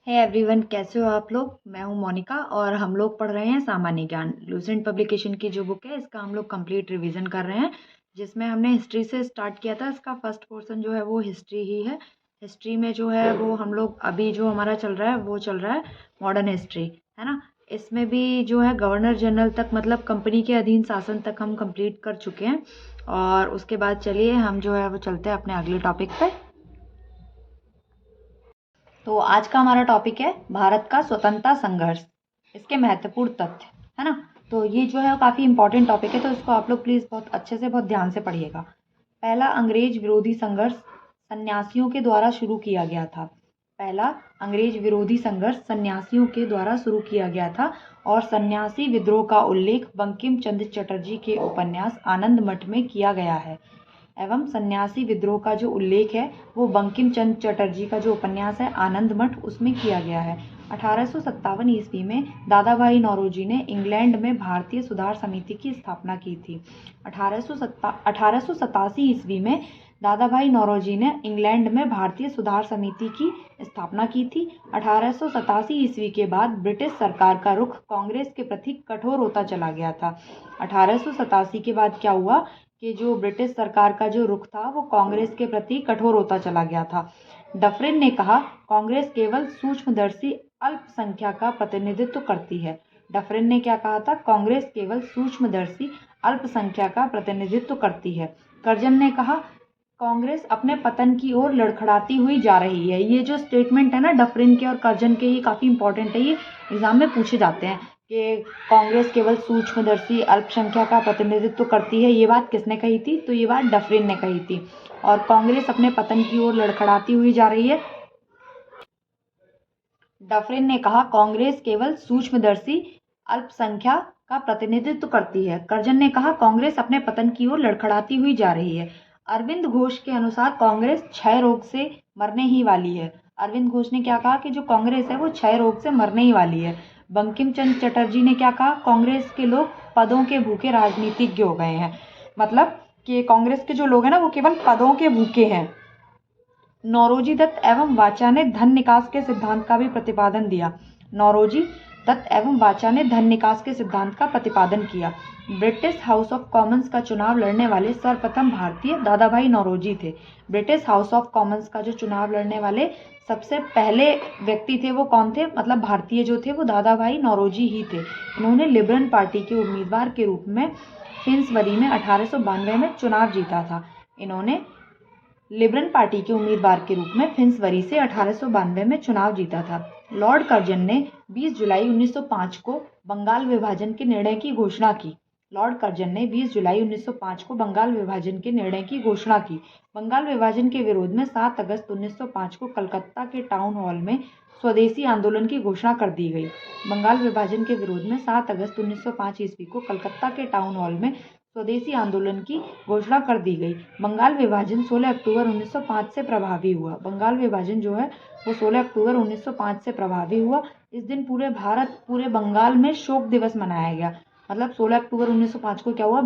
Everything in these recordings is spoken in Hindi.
हे एवरीवन, कैसे हो आप लोग। मैं हूं मोनिका और हम लोग पढ़ रहे हैं सामान्य ज्ञान। लूसेंट पब्लिकेशन की जो बुक है इसका हम लोग कंप्लीट रिवीजन कर रहे हैं, जिसमें हमने हिस्ट्री से स्टार्ट किया था। इसका फर्स्ट पोर्शन जो है वो हिस्ट्री ही है। हिस्ट्री में जो है वो हम लोग अभी जो हमारा चल रहा है वो चल रहा है मॉडर्न हिस्ट्री, है ना। इसमें भी जो है गवर्नर जनरल तक, मतलब कंपनी के अधीन शासन तक हम कंप्लीट कर चुके हैं। और उसके बाद चलिए हम जो है वो चलते हैं अपने अगले टॉपिक पे। तो आज का हमारा टॉपिक है भारत का स्वतंत्रता संघर्ष, इसके महत्वपूर्ण तथ्य, है ना। तो ये जो है काफ़ी इंपॉर्टेंट टॉपिक है, तो इसको आप लोग प्लीज़ बहुत अच्छे से बहुत ध्यान से पढ़िएगा। पहला अंग्रेज विरोधी संघर्ष सन्यासियों के द्वारा शुरू किया गया था। पहला अंग्रेज विरोधी संघर्ष सन्यासियों के द्वारा शुरू किया गया था और सन्यासी विद्रोह का उल्लेख बंकिम चंद्र चटर्जी के उपन्यास आनंद मठ में किया गया है। एवं सन्यासी विद्रोह का जो उल्लेख है वो बंकिम चंद्र चटर्जी का जो उपन्यास है आनंद मठ उसमें किया गया है। 1857 ईस्वी में दादा भाई नौरोजी ने इंग्लैंड में भारतीय सुधार समिति की स्थापना की थी। 1887 ईस्वी में दादा भाई नौरोजी ने इंग्लैंड में भारतीय सुधार समिति की स्थापना की थी। 1887 ईस्वी के बाद ब्रिटिश सरकार का रुख कांग्रेस के प्रति कठोर होता चला गया था। 1887 के बाद क्या हुआ कि जो ब्रिटिश सरकार का जो रुख था वो कांग्रेस के प्रति कठोर होता चला गया था। डफरिन ने कहा, कांग्रेस केवल सूक्ष्मदर्शी अल्पसंख्यक का प्रतिनिधित्व करती है। डफरिन ने क्या कहा था? कांग्रेस केवल सूक्ष्मदर्शी अल्पसंख्यक का प्रतिनिधित्व करती है। कर्जन ने कहा, कांग्रेस अपने पतन की ओर लड़खड़ाती हुई जा रही है। ये जो स्टेटमेंट है ना डफरिन के और कर्जन के, ये काफ़ी इंपॉर्टेंट है, ये एग्जाम में पूछे जाते हैं कि कांग्रेस केवल सूक्ष्मदर्शी अल्पसंख्यक का प्रतिनिधित्व करती है। ये बात किसने कही थी? तो ये बात डफरिन ने कही थी। और कांग्रेस अपने पतन की ओर लड़खड़ाती हुई जा रही है। डफरिन ने कहा, कांग्रेस केवल सूक्ष्मदर्शी अल्पसंख्यक का प्रतिनिधित्व करती है। कर्जन ने कहा, कांग्रेस अपने पतन की ओर लड़खड़ाती हुई जा रही है। अरविंद घोष के अनुसार कांग्रेस क्षय रोग से मरने ही वाली है। अरविंद घोष ने क्या कहा कि जो कांग्रेस है वो क्षय रोग से मरने ही वाली है। बंकिम चंद्र चटर्जी ने क्या कहा? कांग्रेस के लोग पदों के भूखे राजनीतिज्ञ हो गए हैं। मतलब कि कांग्रेस के जो लोग हैं ना वो केवल पदों के भूखे हैं। नौरोजी दत्त एवं वाचा ने धन निकास के सिद्धांत का भी प्रतिपादन दिया। नौरोजी दत्त एवं वाचा ने धन निकास के सिद्धांत का प्रतिपादन किया। ब्रिटिश हाउस ऑफ कॉमन्स का चुनाव लड़ने वाले सर्वप्रथम भारतीय दादा भाई नौरोजी थे। ब्रिटिश हाउस ऑफ कॉमन्स का जो चुनाव लड़ने वाले सबसे पहले व्यक्ति थे वो कौन थे? मतलब भारतीय जो थे वो दादा भाई नौरोजी ही थे। इन्होंने लिबरल पार्टी के उम्मीदवार के रूप में फिन्सबरी में 1892 में चुनाव जीता था। इन्होंने लिबरल पार्टी के उम्मीदवार के रूप में फिन्सबरी से 1892 में चुनाव जीता था। लॉर्ड कर्जन ने 20 जुलाई 1905 को बंगाल विभाजन के निर्णय की घोषणा की। लॉर्ड कर्जन ने 20 जुलाई 1905 को बंगाल विभाजन के निर्णय की घोषणा की। बंगाल विभाजन के विरोध में 7 अगस्त 1905 को कलकत्ता के टाउन हॉल में स्वदेशी आंदोलन की घोषणा कर दी गई। बंगाल विभाजन के विरोध में 7 अगस्त 1905 ईस्वी को कलकत्ता के टाउन हॉल में स्वदेशी आंदोलन की घोषणा कर दी गई। बंगाल विभाजन 16 अक्टूबर 1905 से प्रभावी हुआ। बंगाल विभाजन जो है वो 16 अक्टूबर 1905 से प्रभावी हुआ। इस दिन पूरे बंगाल में शोक दिवस मनाया गया। मतलब 16 अक्टूबर 1905 को क्या हुआ?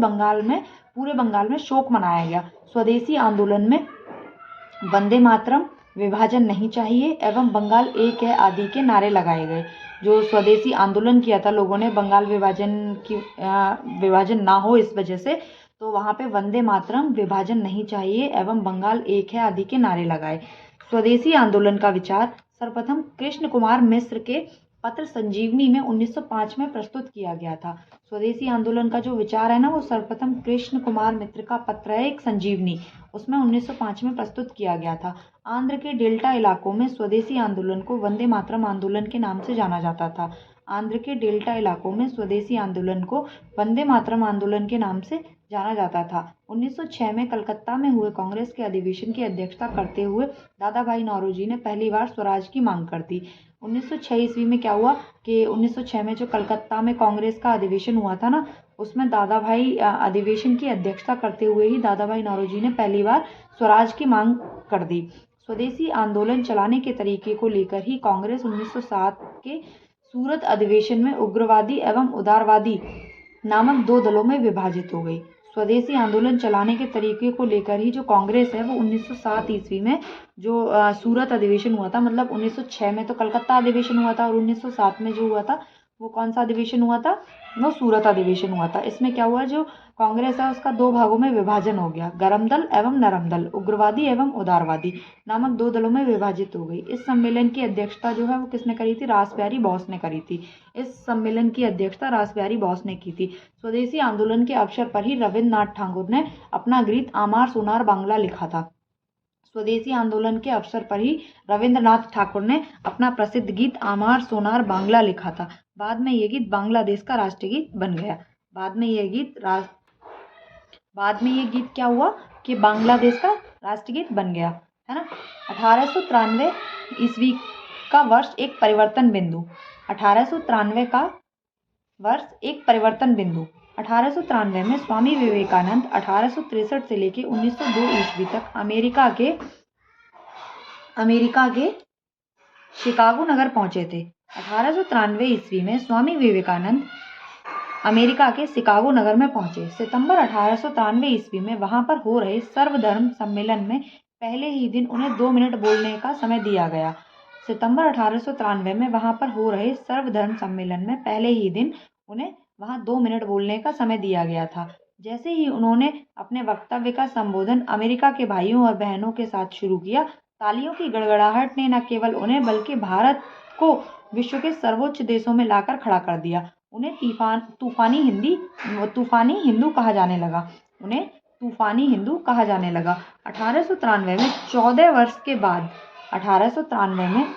पूरे बंगाल में शोक मनाया गया। स्वदेशी आंदोलन में वंदे मातरम, विभाजन नहीं चाहिए एवं बंगाल एक है आदि के नारे लगाए गए। जो स्वदेशी आंदोलन किया था लोगों ने, बंगाल विभाजन ना हो इस वजह से, तो वहाँ पे वंदे मातरम, विभाजन नहीं चाहिए एवं बंगाल एक है आदि के नारे लगाए। स्वदेशी आंदोलन का विचार सर्वप्रथम कृष्ण कुमार मिश्र के पत्र संजीवनी में 1905 में प्रस्तुत किया गया था। स्वदेशी आंदोलन का जो विचार है ना वो सर्वप्रथम कृष्ण कुमार मित्र का पत्र है एक संजीवनी, उसमें 1905 में प्रस्तुत किया गया था। आंध्र के डेल्टा इलाकों में स्वदेशी आंदोलन को वंदे मातरम आंदोलन के नाम से जाना जाता था। आंध्र के डेल्टा इलाकों में स्वदेशी आंदोलन को वंदे मातरम आंदोलन के नाम से जाना जाता था। 1906 में कलकत्ता में हुए कांग्रेस के अधिवेशन की अध्यक्षता करते हुए दादा भाई नौरोजी ने पहली बार स्वराज की मांग कर दी। 1906 ईस्वी में क्या हुआ कि 1906 में जो कलकत्ता में कांग्रेस का अधिवेशन हुआ था ना, उसमें दादा भाई अधिवेशन की अध्यक्षता करते हुए ही दादा भाई नौरोजी ने पहली बार स्वराज की मांग कर दी। स्वदेशी आंदोलन चलाने के तरीके को लेकर ही कांग्रेस 1907 के सूरत अधिवेशन में उग्रवादी एवं उदारवादी नामक दो दलों में विभाजित हो गई। स्वदेशी आंदोलन चलाने के तरीके को लेकर ही जो कांग्रेस है वो 1907 ईस्वी में जो सूरत अधिवेशन हुआ था, मतलब 1906 में तो कलकत्ता अधिवेशन हुआ था और 1907 में जो हुआ था वो कौन सा अधिवेशन हुआ था, वो सूरत अधिवेशन हुआ था। इसमें क्या हुआ, जो कांग्रेस है उसका दो भागों में विभाजन हो गया, गरम दल एवं नरम दल, उग्रवादी एवं उदारवादी नामक दो दलों में विभाजित हो गई। इस सम्मेलन की अध्यक्षता जो है वो किसने करी थी, रासबिहारी बोस ने करी थी। इस सम्मेलन की अध्यक्षता रासबिहारी बोस ने की थी। स्वदेशी आंदोलन के अवसर पर ही रविन्द्रनाथ ठाकुर ने अपना गीत आमार सोनार बांग्ला लिखा था। स्वदेशी आंदोलन के अवसर पर ही रविन्द्रनाथ ठाकुर ने अपना प्रसिद्ध गीत आमार सोनार बांग्ला लिखा था। बाद में ये गीत बांग्लादेश का राष्ट्रीय गीत बन गया। बाद में ये गीत क्या हुआ कि बांग्लादेश का राष्ट्रीय गीत बन गया, है ना। 1893 ईस्वी का वर्ष एक परिवर्तन बिंदु। 1893 का वर्ष एक परिवर्तन बिंदु। 1893 में स्वामी विवेकानंद 1863 से लेकर 1902 ईस्वी तक अमेरिका के शिकागो नगर पहुंचे थे। 1893 ईस्वी में स्वामी विवेकानंद अमेरिका के शिकागो नगर में पहुंचे। सितंबर 1893 ईस्वी में वहां पर हो रहे सर्वधर्म सम्मेलन में पहले ही दिन उन्हें 2 मिनट बोलने का समय दिया गया। सितंबर 1893 में वहां पर हो रहे सर्वधर्म सम्मेलन में पहले ही दिन उन्हें वहां 2 मिनट बोलने का समय दिया गया था। जैसे ही उन्होंने अपने वक्तव्य का संबोधन अमेरिका के भाइयों और बहनों के साथ शुरू किया, तालियों की गड़गड़ाहट ने न केवल उन्हें बल्कि भारत को विश्व के सर्वोच्च देशों में लाकर खड़ा कर दिया। उन्हें तूफानी हिंदू कहा जाने लगा। 1893 में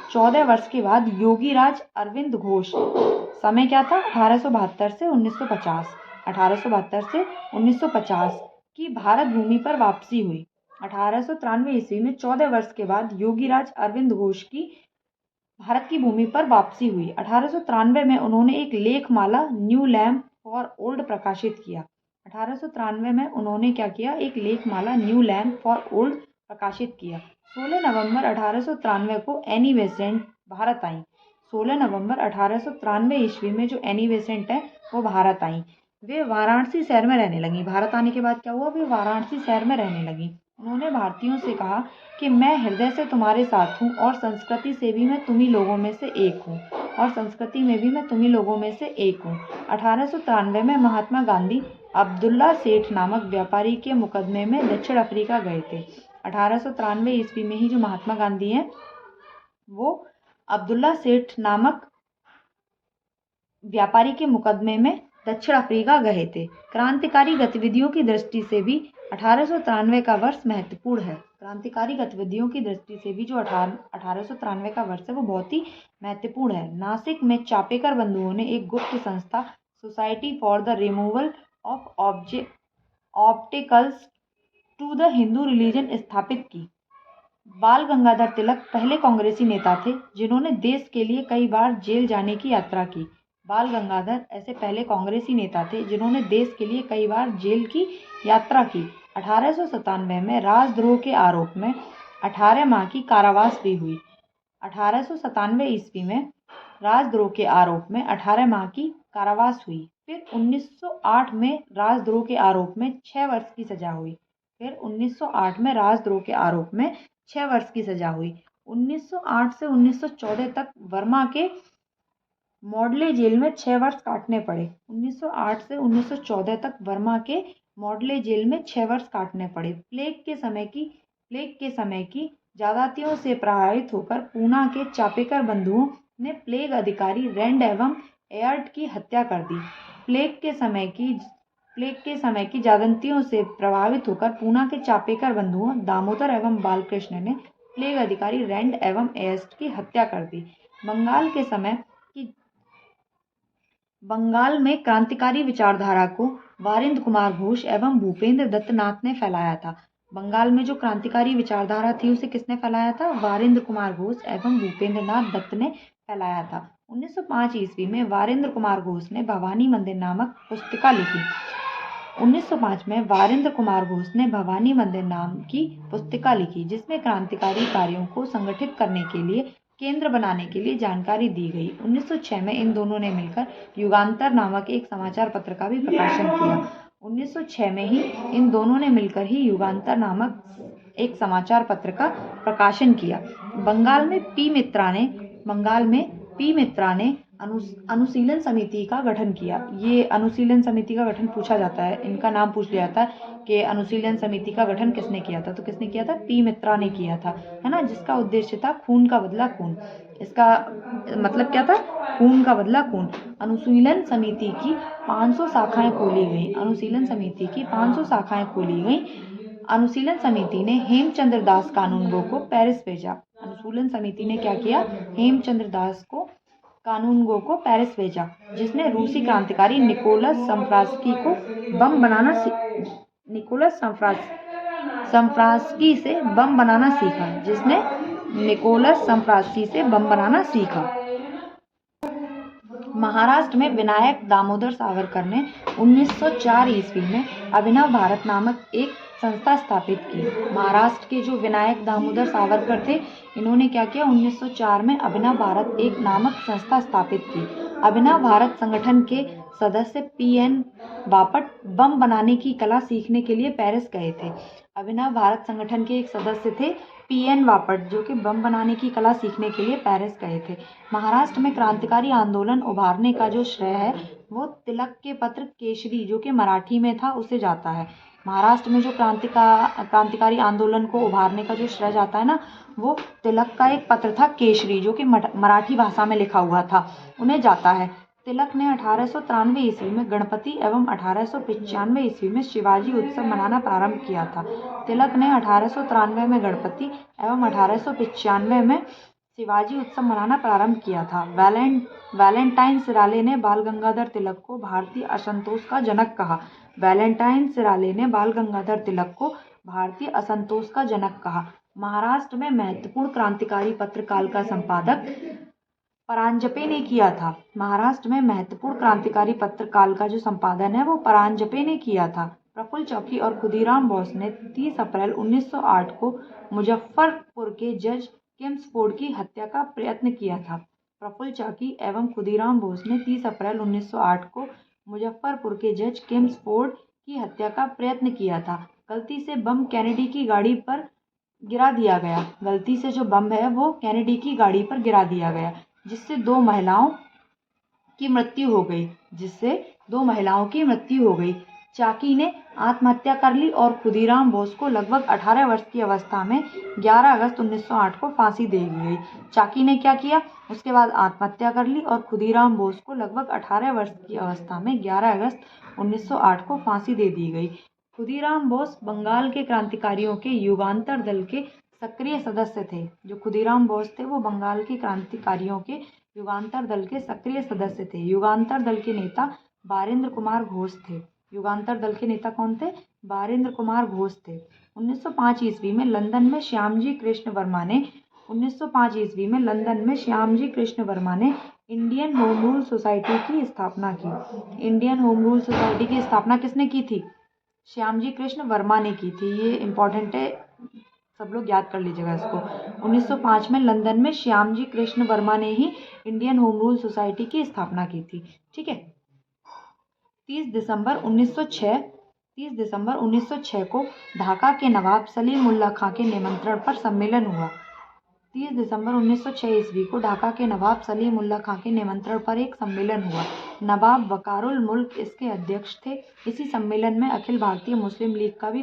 14 वर्ष के बाद योगीराज अरविंद घोष, समय क्या था 1872 से 1950 की भारत भूमि पर वापसी हुई। 1893 ईस्वी में 14 वर्ष के बाद योगीराज अरविंद घोष की भारत की भूमि पर वापसी हुई। 1893 में उन्होंने एक लेखमाला न्यू लैम्प फॉर ओल्ड प्रकाशित किया। 1893 में उन्होंने क्या किया, एक लेखमाला न्यू लैम्प फॉर ओल्ड प्रकाशित किया। 16 नवंबर 1893 को एनी बेसेंट भारत आई। 16 नवंबर 1893 ईस्वी में जो एनी बेसेंट है वो भारत आई। वे वाराणसी शहर में रहने लगी। भारत आने के बाद क्या हुआ, वे वाराणसी शहर में रहने लगी। उन्होंने भारतीयों से कहा कि मैं हृदय से तुम्हारे साथ हूँ और संस्कृति से भी मैं तुम्ही लोगों में से एक हूँ। 1893 में महात्मा गांधी अब्दुल्ला सेठ नामक व्यापारी के मुकदमे में दक्षिण अफ्रीका गए थे। 1893 ईस्वी में ही जो महात्मा गांधी हैं वो अब्दुल्ला सेठ नामक व्यापारी के मुकदमे में दक्षिण अफ्रीका गए थे। क्रांतिकारी गतिविधियों की दृष्टि से भी 1893 का वर्ष महत्वपूर्ण है। क्रांतिकारी गतिविधियों की दृष्टि से भी जो 1893 का वर्ष है वो बहुत ही महत्वपूर्ण है। नासिक में चापेकर बंधुओं ने एक गुप्त संस्था society for the removal of obstacles to the Hindu religion स्थापित की। बाल गंगाधर तिलक पहले कांग्रेसी नेता थे जिन्होंने देश के लिए कई बार जेल जाने की यात्रा की। बाल गंगाधर ऐसे पहले कांग्रेसी नेता थे जिन्होंने देश के लिए कई बार जेल की यात्रा की। 1897 में राजद्रोह के आरोप में 18 माह की कारावास भी हुई। 1897 ईस्वी में राजद्रोह के आरोप में 18 माह की कारावास हुई। फिर 1908 में राजद्रोह के आरोप में 6 वर्ष की सजा हुई। 1908 से 1914 तक वर्मा के मॉडले जेल में 6 वर्ष काटने पड़े। 1908 से 1914 तक वर्मा के मॉडले जेल में 6 वर्ष काटने पड़े। प्लेग के समय की ज्यादतियों से प्रभावित होकर पूना के चापेकर बंधुओं ने प्लेग अधिकारी रैंड एवं एयर्ट की हत्या कर दी। प्लेग के समय की ज्यादतियों से प्रभावित होकर पूना के चापेकर बंधुओं दामोदर एवं बालकृष्ण ने प्लेग अधिकारी रैंड एवं एयर्ट की हत्या कर दी। बंगाल में क्रांतिकारी विचारधारा को वारिंद्र कुमार घोष एवं भूपेंद्र दत्त नाथ ने फैलाया था। बंगाल में जो क्रांतिकारी विचारधारा थी उसे किसने फैलाया था? वारिंद्र कुमार घोष एवं भूपेंद्र नाथ दत्त ने फैलाया था। 1905 ईस्वी में वारिंद्र कुमार घोष ने भवानी मंदिर नामक पुस्तिका लिखी। 1905 में वारिंद्र कुमार घोष ने भवानी मंदिर नाम की पुस्तिका लिखी जिसमें क्रांतिकारी कार्यों को संगठित करने के लिए केंद्र बनाने के लिए जानकारी दी गई। 1906 में इन दोनों ने मिलकर युगांतर नामक एक समाचार पत्र का भी प्रकाशन किया। 1906 में ही इन दोनों ने मिलकर ही युगांतर नामक एक समाचार पत्र का प्रकाशन किया। बंगाल में पी मित्रा ने अनुशीलन समिति का गठन किया। ये अनुशीलन समिति का गठन पूछा जाता है, इनका नाम पूछ लिया जाता है कि अनुशीलन समिति का गठन किसने किया था, तो किसने किया था? पी मित्रा ने किया था, है ना, जिसका उद्देश्य था खून का बदला खून। इसका मतलब क्या था? खून का बदला खून। अनुशीलन समिति की 500 शाखाएं खोली गई। अनुशीलन समिति की 500 शाखाएं खोली गई। अनुशीलन समिति ने हेमचंद्र दास कानूनगो को पेरिस भेजा। अनुशीलन समिति ने क्या किया? हेमचंद्र दास को कानूनगो को पेरिस भेजा, जिसने रूसी क्रांतिकारी निकोलस सम्प्रास्की को बम बनाना सम्प्रास्की से बम बनाना सीखा। जिसने निकोलस सम्प्रास्की से बम बनाना सीखा। महाराष्ट्र में विनायक दामोदर सावरकर ने 1904 ईस्वी में अभिनव भारत नामक एक संस्था स्थापित की। महाराष्ट्र के जो विनायक दामोदर सावरकर थे, इन्होंने क्या किया? 1904 में अभिनव भारत एक नामक संस्था स्थापित की। अभिनव भारत संगठन के सदस्य पीएन बापट बम बनाने की कला सीखने के लिए पेरिस गए थे। अभिनव भारत संगठन के एक सदस्य थे पीएन बापट, जो कि बम बनाने की कला सीखने के लिए पेरिस गए थे। महाराष्ट्र में क्रांतिकारी आंदोलन उभारने का जो श्रेय है वो तिलक के पत्र केसरी, जो कि मराठी में था, उसे जाता है। महाराष्ट्र में जो क्रांतिकारी आंदोलन को उभारने का जो श्रेय जाता है ना, वो तिलक का एक पत्र था केसरी, जो कि मराठी भाषा में लिखा हुआ था, उन्हें जाता है। तिलक ने 1893 ईस्वी में गणपति एवं 1895 ईस्वी में शिवाजी उत्सव मनाना प्रारंभ किया था। तिलक ने 1893 में गणपति एवं 1895 में शिवाजी उत्सव मनाना प्रारंभ किया था। वैलेंटाइन सिराले ने बाल गंगाधर तिलक को भारतीय असंतोष का जनक कहा। वैलेंटाइन सिराले ने बाल गंगाधर तिलक को भारतीय असंतोष का जनक कहा। महाराष्ट्र में महत्वपूर्ण क्रांतिकारी पत्र काल का संपादक परांजपे ने किया था। महाराष्ट्र में महत्वपूर्ण क्रांतिकारी पत्र काल का जो संपादन है वो परांजपे ने किया था। प्रफुल्ल चाकी और खुदीराम बोस ने 30 अप्रैल 1908 को मुजफ्फरपुर के जज किम्सफोर्ड की हत्या का प्रयत्न किया था। प्रफुल्ल चाकी एवं खुदीराम बोस ने 30 अप्रैल 1908 को मुजफ्फरपुर के जज किम्सफोर्ड की हत्या का प्रयत्न किया था। गलती से बम केनेडी की गाड़ी पर गिरा दिया गया। गलती से जो बम है वो केनेडी की गाड़ी पर गिरा दिया गया, जिससे दो महिलाओं की मृत्यु हो गई। चाकी ने आत्महत्या कर ली और खुदीराम बोस को लगभग 18 वर्ष की अवस्था में 11 अगस्त 1908 को फांसी दे दी गई। चाकी ने क्या किया? उसके बाद आत्महत्या कर ली और खुदीराम बोस को लगभग 18 वर्ष की अवस्था में 11 अगस्त 1908 को फांसी दे दी गई। खुदीराम बोस बंगाल के क्रांतिकारियों के युगांतर दल के सक्रिय सदस्य थे। जो खुदीराम बोस थे वो बंगाल के क्रांतिकारियों के युगांतर दल के सक्रिय सदस्य थे। युगांतर दल के नेता बारेंद्र कुमार घोष थे। युगांतर दल के नेता कौन थे? बारेंद्र कुमार घोष थे। 1905 ईस्वी में लंदन में श्यामजी कृष्ण वर्मा ने इंडियन होम रूल सोसाइटी की स्थापना की। इंडियन होम रूल सोसाइटी की स्थापना किसने की थी? श्यामजी कृष्ण वर्मा ने की थी। ये इंपॉर्टेंट है, सब लोग याद कर लीजिएगा इसको। 1905 में लंदन में श्यामजी कृष्ण वर्मा ने ही इंडियन होम रूल सोसाइटी की स्थापना की थी। ठीक है। 30 दिसंबर 1906 को ढाका के नवाब सलीम उल्लाह खां के निमंत्रण पर सम्मेलन हुआ। 30 दिसंबर 1906 ईस्वी को ढाका के नवाब सलीम उल्लाह खां के निमंत्रण पर एक सम्मेलन हुआ। नवाब वकारुल मुल्क इसके अध्यक्ष थे। इसी सम्मेलन में अखिल भारतीय मुस्लिम लीग का भी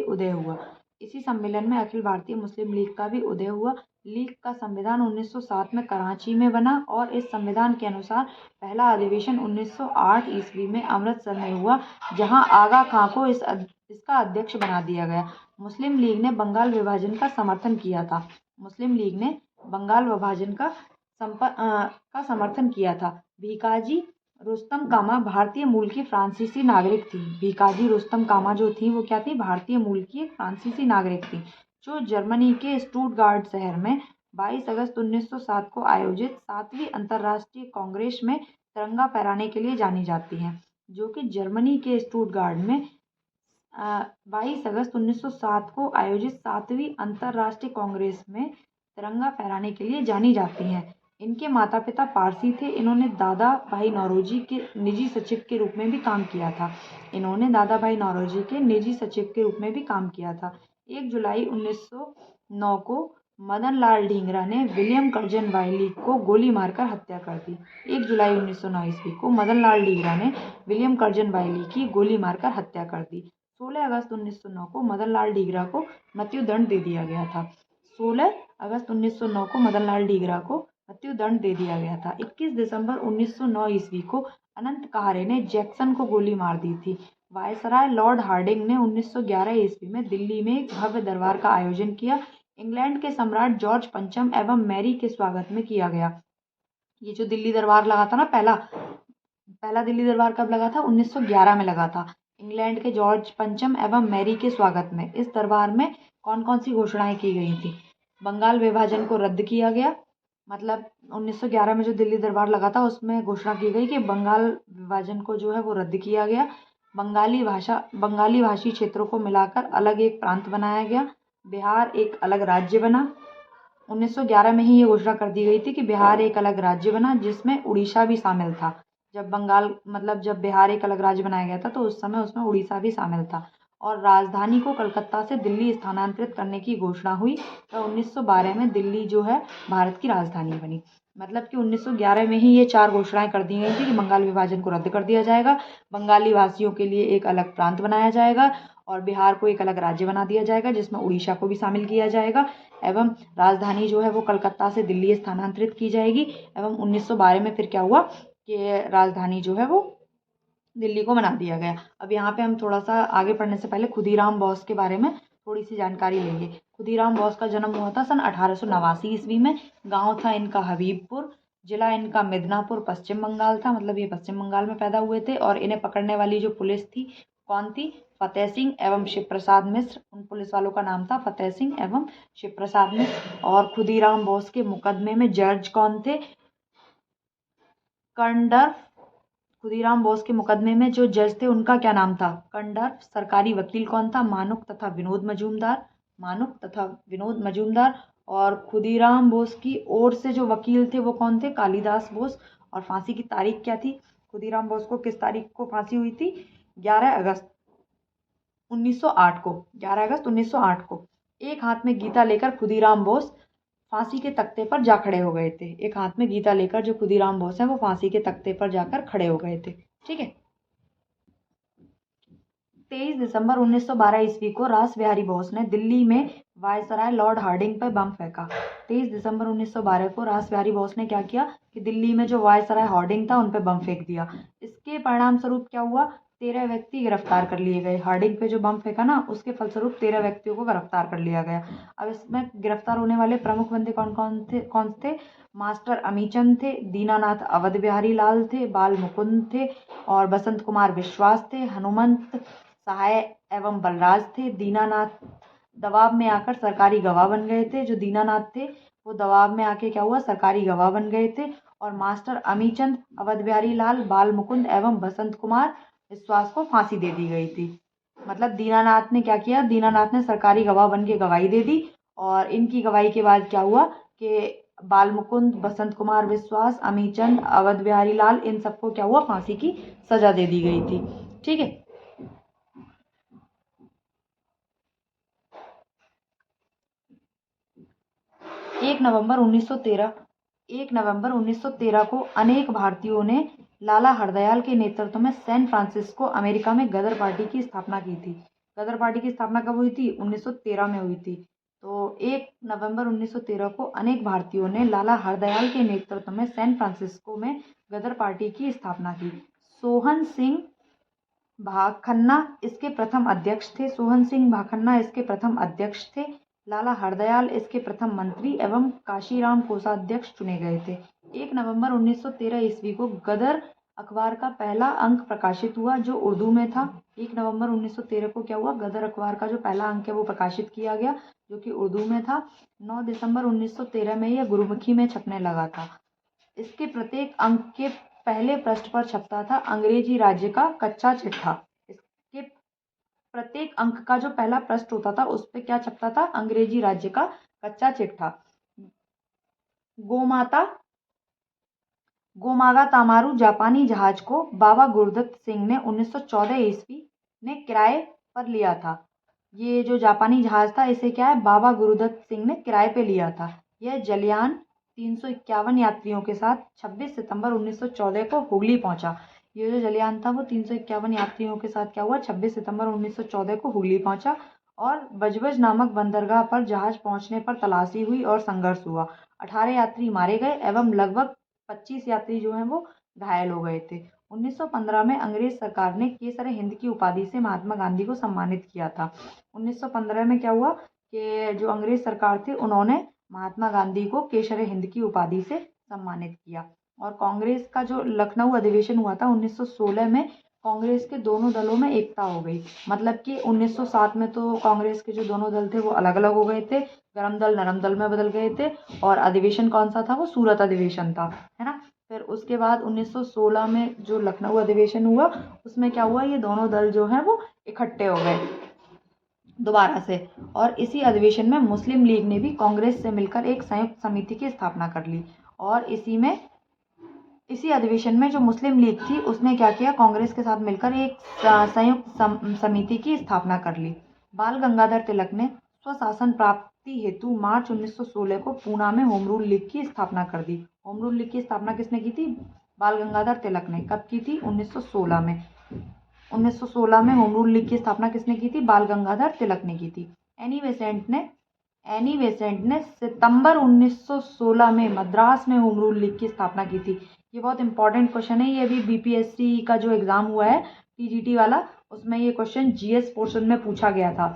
उदय हुआ। लीग का संविधान 1907 में कराची में बना और इस संविधान के अनुसार पहला अधिवेशन 1908 ईस्वी में अमृतसर में हुआ, जहां आगा खां को इसका अध्यक्ष बना दिया गया। मुस्लिम लीग ने बंगाल विभाजन का समर्थन किया था। भीकाजी रुस्तम कामा भारतीय मूल की फ्रांसीसी नागरिक थी। भीकाजी रुस्तम कामा जो थी वो क्या थी? भारतीय मूल की एक फ्रांसीसी नागरिक थी, जो जर्मनी के स्टुटगार्ट शहर में 22 अगस्त 1907 को आयोजित 7वीं अंतर्राष्ट्रीय कांग्रेस में तिरंगा फहराने के लिए जानी जाती हैं। जो कि जर्मनी के स्टुटगार्ट में 22 अगस्त 1907 को आयोजित 7वीं अंतर्राष्ट्रीय कांग्रेस में तिरंगा फहराने के लिए जानी जाती हैं। इनके माता पिता पारसी थे। इन्होंने दादा भाई नौरोजी के निजी सचिव के रूप में भी काम किया था। 1 जुलाई 1909 को मदन लाल ढींगरा ने विलियम कर्जन वाइली को गोली मारकर हत्या कर दी। 1 जुलाई 1909 ईस्वी को मदन लाल ढींगरा ने विलियम कर्जन वाइली की गोली मारकर हत्या कर दी। 16 अगस्त 1909 को मदन लाल ढींगरा को मृत्युदंड दे दिया गया था। 16 अगस्त 1909 को मदन लाल ढींगरा को मृत्युदंड दे दिया गया था। 21 दिसंबर 1909 ईस्वी को अनंत कहारे ने जैक्सन को गोली मार दी थी। वायसराय लॉर्ड हार्डिंग ने 1911 ईस्वी में दिल्ली में एक भव्य दरबार का आयोजन किया। इंग्लैंड के सम्राट जॉर्ज पंचम एवं मैरी के स्वागत में किया गया। ये जो दिल्ली दरबार लगा था ना, पहला दिल्ली दरबार कब लगा था? 1911 में लगा था, इंग्लैंड के जॉर्ज पंचम एवं मैरी के स्वागत में। इस दरबार में कौन कौन सी घोषणाएं की गई थी? बंगाल विभाजन को रद्द किया गया। मतलब 1911 में जो दिल्ली दरबार लगा था उसमें घोषणा की गई कि बंगाल विभाजन को जो है वो रद्द किया गया। बंगाली भाषी क्षेत्रों को मिलाकर अलग एक प्रांत बनाया गया। बिहार एक अलग राज्य बना। 1911 में ही ये घोषणा कर दी गई थी कि बिहार एक अलग राज्य बना, जिसमें उड़ीसा भी शामिल था। जब बिहार एक अलग राज्य बनाया गया था तो उस समय उसमें उड़ीसा भी शामिल था। और राजधानी को कलकत्ता से दिल्ली स्थानांतरित करने की घोषणा हुई। तो 1912 में दिल्ली जो है भारत की राजधानी बनी। मतलब कि 1911 में ही ये 4 घोषणाएं कर दी गई थी कि बंगाल विभाजन को रद्द कर दिया जाएगा, बंगाली भाषियों के लिए एक अलग प्रांत बनाया जाएगा और बिहार को एक अलग राज्य बना दिया जाएगा जिसमें उड़ीसा को भी शामिल किया जाएगा, एवं राजधानी जो है वो कलकत्ता से दिल्ली स्थानांतरित की जाएगी। एवं 1912 में फिर क्या हुआ कि राजधानी जो है वो दिल्ली को बना दिया गया। अब यहाँ पे हम थोड़ा सा आगे पढ़ने से पहले खुदीराम बोस के बारे में थोड़ी सी जानकारी लेंगे। खुदीराम बोस का जन्म हुआ था सन 1889 ईस्वी में। गांव था इनका हबीबपुर, जिला इनका मिदनापुर, पश्चिम बंगाल था। मतलब ये पश्चिम बंगाल में पैदा हुए थे। और इन्हें पकड़ने वाली जो पुलिस थी कौन थी? फतेह सिंह एवं शिव प्रसाद मिश्र। उन पुलिस वालों का नाम था फतेह सिंह एवं शिव प्रसाद मिश्र। और खुदीराम बोस के मुकदमे में जज कौन थे? कर्नडर्फ। खुदीराम बोस के मुकदमे में जो जज थे उनका क्या नाम था? कर्नडर्फ। सरकारी वकील कौन था? मानुक तथा विनोद मजूमदार। और खुदीराम बोस की ओर से जो वकील थे वो कौन थे? कालिदास बोस। और फांसी की तारीख क्या थी? खुदीराम बोस को किस तारीख को फांसी हुई थी? 11 अगस्त 1908 को। 11 अगस्त 1908 को। एक हाथ में गीता लेकर खुदीराम बोस फांसी के तख्ते पर जा खड़े हो गए थे। एक हाथ में गीता लेकर जो खुदीराम बोस हैं वो फांसी के तख्ते पर जाकर खड़े हो गए थे। ठीक है। 23 दिसंबर 1912 ईस्वी को रास बिहारी बोस ने दिल्ली में वायसराय लॉर्ड हार्डिंग पर बम फेंका। 23 दिसंबर 1912 को रास बिहारी बोस ने क्या किया कि दिल्ली में जो वायसराय हार्डिंग था उन पर बम फेंक दिया। इसके परिणाम स्वरूप क्या हुआ? 13 व्यक्ति गिरफ्तार कर लिए गए। हार्डिंग पे जो बम फेंका ना उसके फलस्वरूप 13 व्यक्तियों को गिरफ्तार कर लिया गया। अब इसमें गिरफ्तार होने वाले प्रमुख बंदे कौन थे? मास्टर अमीचंद थे, दीनानाथ अवध बिहारी लाल थे, बाल मुकुंद थे और बसंत कुमार विश्वास थे, हनुमंत सहाय एवं बलराज थे। दीनानाथ दबाव में आकर सरकारी गवाह बन गए थे। जो दीनानाथ थे वो दबाव में आके क्या हुआ? सरकारी गवाह बन गए थे। और मास्टर अमीचंद, अवध बिहारी लाल, बाल मुकुंद एवं बसंत कुमार विश्वास को फांसी दे दी गई थी। मतलब दीनानाथ ने क्या किया? दीनानाथ ने सरकारी गवाह बन के गवाही दे दी और इनकी गवाही के बाद क्या हुआ कि बाल मुकुंद, बसंत कुमार विश्वास, अमीचंद, अवध बिहारी लाल इन सबको क्या हुआ? फांसी की सजा दे दी गई थी। ठीक है। 1 नवंबर 1913 को अनेक भारतीयों ने लाला हरदयाल के नेतृत्व में सैन फ्रांसिस्को अमेरिका में गदर पार्टी की स्थापना की थी। गदर पार्टी की स्थापना कब हुई थी? 1913 में हुई थी। तो 1 नवंबर 1913 को अनेक भारतीयों ने लाला हरदयाल के नेतृत्व में सैन फ्रांसिस्को में गदर पार्टी की स्थापना की। सोहन सिंह भाखन्ना इसके प्रथम अध्यक्ष थे। लाला हरदयाल इसके प्रथम मंत्री एवं काशीराम कोषाध्यक्ष चुने गए थे। 1 नवंबर 1913 ईस्वी को गदर अखबार का पहला अंक प्रकाशित हुआ जो उर्दू में था। 1 नवंबर 1913 को क्या हुआ? गदर अखबार का जो पहला अंक है वो प्रकाशित किया गया जो कि उर्दू में था। 9 दिसंबर 1913 में यह गुरुमुखी में छपने लगा था। इसके प्रत्येक अंक के पहले पृष्ठ पर छपता था अंग्रेजी राज्य का कच्चा चिट्ठा। इसके प्रत्येक अंक का जो पहला पृष्ठ होता था उस पे क्या छपता था? अंग्रेजी राज्य का कच्चा चिट्ठा। गोमाता गोमागा तामारू जापानी जहाज को बाबा गुरुदत्त सिंह ने 1914 ईस्वी ने किराए पर लिया था। ये जो जापानी जहाज था इसे क्या है, बाबा गुरुदत्त सिंह ने किराए पे लिया था। यह जलयान 351 यात्रियों के साथ 26 सितंबर 1914 को हुगली पहुंचा। ये जो जलयान था वो 351 यात्रियों के साथ क्या हुआ, 26 सितंबर 1914 को हुगली पहुंचा और बजबज नामक बंदरगाह पर जहाज पहुंचने पर तलाशी हुई और संघर्ष हुआ। 18 यात्री मारे गए एवं लगभग 25 यात्री जो हैं वो घायल हो गए थे। 1915 में अंग्रेज सरकार ने केसर हिंद की उपाधि से महात्मा गांधी को सम्मानित किया था। 1915 में क्या हुआ कि जो अंग्रेज सरकार थी उन्होंने महात्मा गांधी को केसर हिंद की उपाधि से सम्मानित किया। और कांग्रेस का जो लखनऊ अधिवेशन हुआ था 1916 में, कांग्रेस के दोनों दलों में एकता हो गई। मतलब कि 1907 में तो कांग्रेस के जो दोनों दल थे वो अलग अलग हो गए थे, गरम दल नरम दल में बदल गए थे। और अधिवेशन कौन सा था, वो सूरत अधिवेशन था, है ना। फिर उसके बाद 1916 में जो लखनऊ अधिवेशन हुआ उसमें क्या हुआ, ये दोनों दल जो हैं वो इकट्ठे हो गए दोबारा से। और इसी अधिवेशन में मुस्लिम लीग ने भी कांग्रेस से मिलकर एक संयुक्त समिति की स्थापना कर ली। और इसी अधिवेशन में जो मुस्लिम लीग थी उसने क्या किया, कांग्रेस के साथ मिलकर एक संयुक्त समिति की स्थापना कर ली। बाल गंगाधर तिलक ने स्वशासन प्राप्ति हेतु मार्च 1916 को पूना में होम रूल लीग की स्थापना कर दी। होम रूल लीग की स्थापना किसने की थी, बाल गंगाधर तिलक ने। कब की थी, 1916 में। 1916 में होम रूल लीग की स्थापना किसने की थी, बाल गंगाधर तिलक ने की थी। एनी बेसेंट ने सितंबर 1916 में मद्रास में होम रूल लीग की स्थापना की थी। ये बहुत इंपॉर्टेंट क्वेश्चन है, ये भी बीपीएससी का जो एग्जाम हुआ है टीजीटी वाला, उसमें ये क्वेश्चन जीएस पोर्शन में पूछा गया था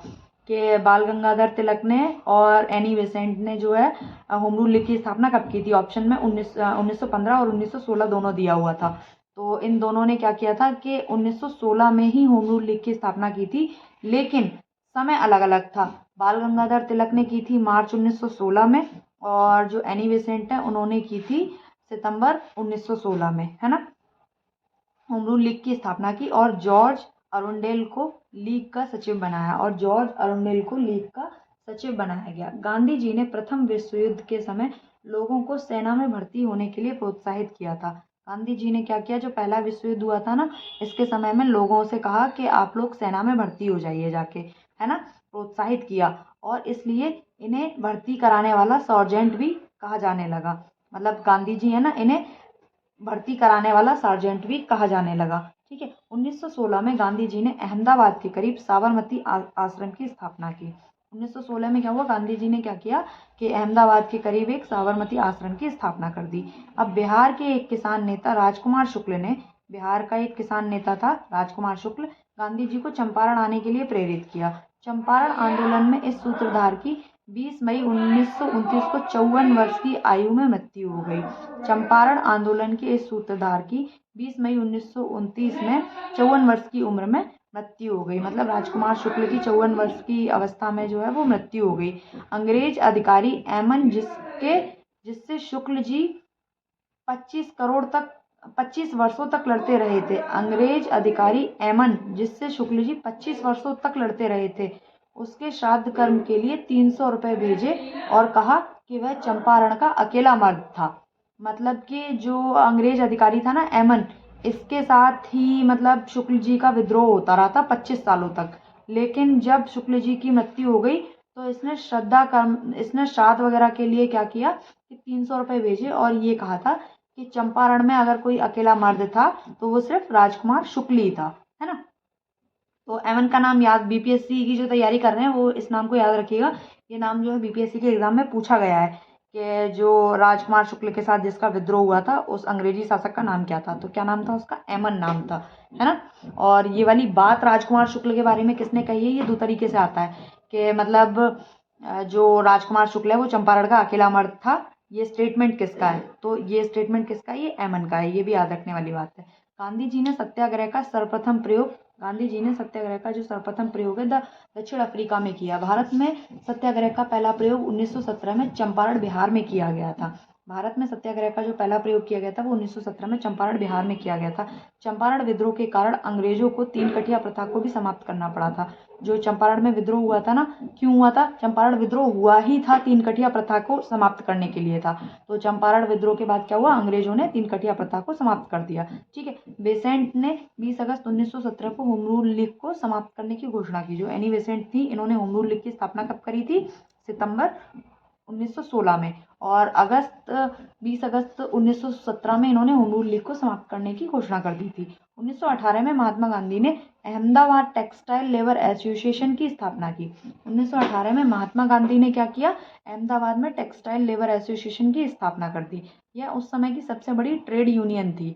कि बाल गंगाधर तिलक ने और एनी बेसेंट ने जो है होम रूल लीग की स्थापना कब की थी। ऑप्शन में 1915 और 1916 दोनों दिया हुआ था। तो इन दोनों ने क्या किया था कि 1916 में ही होम रूल लीग की स्थापना की थी, लेकिन समय अलग अलग था। बाल गंगाधर तिलक ने की थी मार्च 1916 में और जो एनी बेसेंट है उन्होंने की थी सितंबर 1916 में, है ना, होम रूल लीग की स्थापना की। और जॉर्ज अरुंडेल को लीग का सचिव बनाया गया। गांधी जी ने प्रथम विश्व युद्ध के समय लोगों को सेना में भर्ती होने के लिए प्रोत्साहित किया था। गांधी जी ने क्या किया, जो पहला विश्व युद्ध हुआ था ना, इसके समय में लोगों से कहा कि आप लोग सेना में भर्ती हो जाइए जाके, है ना, प्रोत्साहित किया। और इसलिए इन्हें भर्ती कराने वाला सार्जेंट भी कहा जाने लगा। मतलब गांधी जी है ना, इन्हें भर्ती कराने वाला सार्जेंट भी कहा जाने लगा। ठीक है। 1916 में गांधी जी ने अहमदाबाद के करीब साबरमती आश्रम की स्थापना की। 1916 में क्या हुआ, गांधी जी ने क्या किया कि अहमदाबाद के करीब एक साबरमती आश्रम की स्थापना कर दी। अब बिहार के एक किसान नेता राजकुमार शुक्ल ने, बिहार का एक किसान नेता था राजकुमार शुक्ल, गांधी जी को चंपारण आने के लिए प्रेरित किया। चंपारण आंदोलन में इस सूत्रधार की 20 मई 1929 को 54 वर्ष की आयु में मृत्यु हो गई। चंपारण आंदोलन के इस सूत्रधार की 20 मई 1929 में 54 वर्ष की उम्र में मृत्यु हो गई। मतलब राजकुमार शुक्ल की 54 वर्ष की अवस्था में जो है वो मृत्यु हो गई। अंग्रेज अधिकारी एमन जिससे शुक्ल जी 25 वर्षों तक लड़ते रहे थे। अंग्रेज अधिकारी एमन जिससे शुक्ल जी 25 वर्षों तक लड़ते रहे थे, उसके श्राद्ध कर्म के लिए 300 रुपए भेजे और कहा कि वह चंपारण का अकेला मर्द था। मतलब कि जो अंग्रेज अधिकारी था ना एमन, इसके साथ ही मतलब शुक्ल जी का विद्रोह होता रहा था 25 सालों तक। लेकिन जब शुक्ल जी की मृत्यु हो गई तो इसने श्राद्ध वगैरह के लिए क्या किया कि 300 रुपए भेजे और ये कहा था कि चंपारण में अगर कोई अकेला मर्द था तो वो सिर्फ राजकुमार शुक्ल ही था, है ना। तो एमन का नाम याद, बीपीएससी की जो तैयारी कर रहे हैं वो इस नाम को याद रखिएगा। ये नाम जो है बीपीएससी के एग्जाम में पूछा गया है कि जो राजकुमार शुक्ल के साथ जिसका विद्रोह हुआ था उस अंग्रेजी शासक का नाम क्या था, तो क्या नाम था उसका, एमन नाम था, है ना। और ये वाली बात राजकुमार शुक्ल के बारे में किसने कही है, ये दो तरीके से आता है कि मतलब जो राजकुमार शुक्ल है वो चंपारण का अकेला मर्द था, ये स्टेटमेंट किसका है, तो ये स्टेटमेंट किसका है, ये एमन का है। ये भी याद रखने वाली बात है। गांधी जी ने सत्याग्रह का सर्वप्रथम प्रयोग है दक्षिण अफ्रीका में किया। भारत में सत्याग्रह का पहला प्रयोग 1917 में चंपारण बिहार में किया गया था। भारत में सत्याग्रह का जो पहला प्रयोग किया गया था वो 1917 में चंपारण बिहार में किया गया था। चंपारण विद्रोह के कारण अंग्रेजों को 3 कठिया प्रथा को भी समाप्त करना पड़ा था। जो चंपारण में विद्रोह हुआ था ना, क्यों हुआ था? चंपारण विद्रोह हुआ ही था 3 कठिया प्रथा को समाप्त करने के लिए था। तो चंपारण विद्रोह के बाद क्या हुआ? अंग्रेजों ने 3 कठिया प्रथा को समाप्त कर दिया। ठीक है। बेसेंट ने 20 अगस्त 1917 को होम रूल लीग को समाप्त करने की घोषणा की। जो एनी बेसेंट थी, इन्होंने होम रूल लीग की स्थापना कब करी थी? सितंबर 1916 में। और 20 अगस्त 1917 में इन्होंने होम रूल लीग को समाप्त करने की घोषणा कर दी थी। 1918 में महात्मा गांधी ने अहमदाबाद टेक्सटाइल लेबर एसोसिएशन की स्थापना की। 1918 में महात्मा गांधी ने क्या किया? अहमदाबाद में टेक्सटाइल लेबर एसोसिएशन की स्थापना कर दी। यह उस समय की सबसे बड़ी ट्रेड यूनियन थी।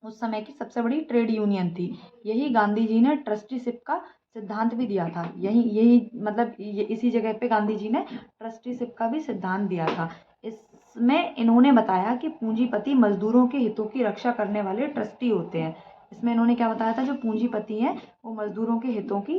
उस समय की सबसे बड़ी ट्रेड यूनियन थी। यही गांधी जी ने ट्रस्टीशिप का सिद्धांत भी दिया था। यही मतलब इसी जगह पे गांधी जी ने ट्रस्टीशिप का भी सिद्धांत दिया था। इसमें इन्होंने बताया कि पूंजीपति मजदूरों के हितों की रक्षा करने वाले ट्रस्टी होते हैं। इसमें इन्होंने क्या बताया था? जो पूंजीपति हैं वो मजदूरों के हितों की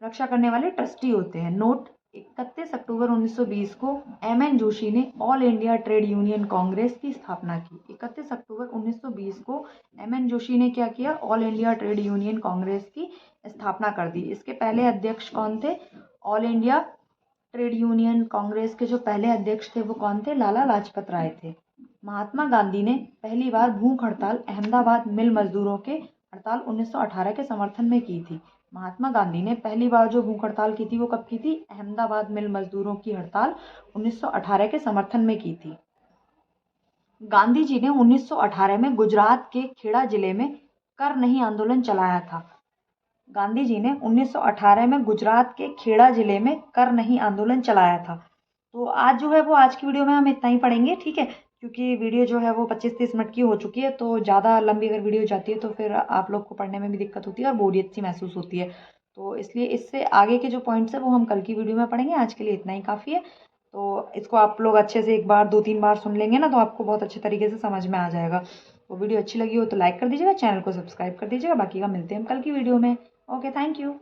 रक्षा करने वाले ट्रस्टी होते हैं। नोट 31 अक्टूबर 1920 को एम.एन. जोशी ने all India trade union Congress की स्थापना की। 31 अक्टूबर 1920 को एम.एन. जोशी ने क्या किया? All India trade union Congress की स्थापना कर दी। इसके पहले अध्यक्ष कौन थे? All India trade union Congress के जो पहले अध्यक्ष थे वो कौन थे? लाला लाजपत राय थे। महात्मा गांधी ने पहली बार भूख हड़ताल अहमदाबाद मिल मजदूरों के हड़ताल 1918 के समर्थन में की थी। महात्मा गांधी ने पहली बार जो भूख हड़ताल की थी वो कब की थी? अहमदाबाद मिल मजदूरों की हड़ताल 1918 के समर्थन में की थी। गांधी जी ने 1918 में गुजरात के खेड़ा जिले में कर नहीं आंदोलन चलाया था। गांधी जी ने 1918 में गुजरात के खेड़ा जिले में कर नहीं आंदोलन चलाया था। तो आज जो है वो आज की वीडियो में हम इतना ही पढ़ेंगे, ठीक है? क्योंकि वीडियो जो है वो 25-30 मिनट की हो चुकी है, तो ज़्यादा लंबी अगर वीडियो जाती है तो फिर आप लोग को पढ़ने में भी दिक्कत होती है और बोरियत सी महसूस होती है। तो इसलिए इससे आगे के जो पॉइंट्स है वो हम कल की वीडियो में पढ़ेंगे। आज के लिए इतना ही काफ़ी है। तो इसको आप लोग अच्छे से 1 बार 2-3 बार सुन लेंगे ना, तो आपको बहुत अच्छे तरीके से समझ में आ जाएगा। तो वीडियो अच्छी लगी हो तो लाइक कर दीजिएगा, चैनल को सब्सक्राइब कर दीजिएगा। बाकी का मिलते हैं हम कल की वीडियो में। Okay, thank you.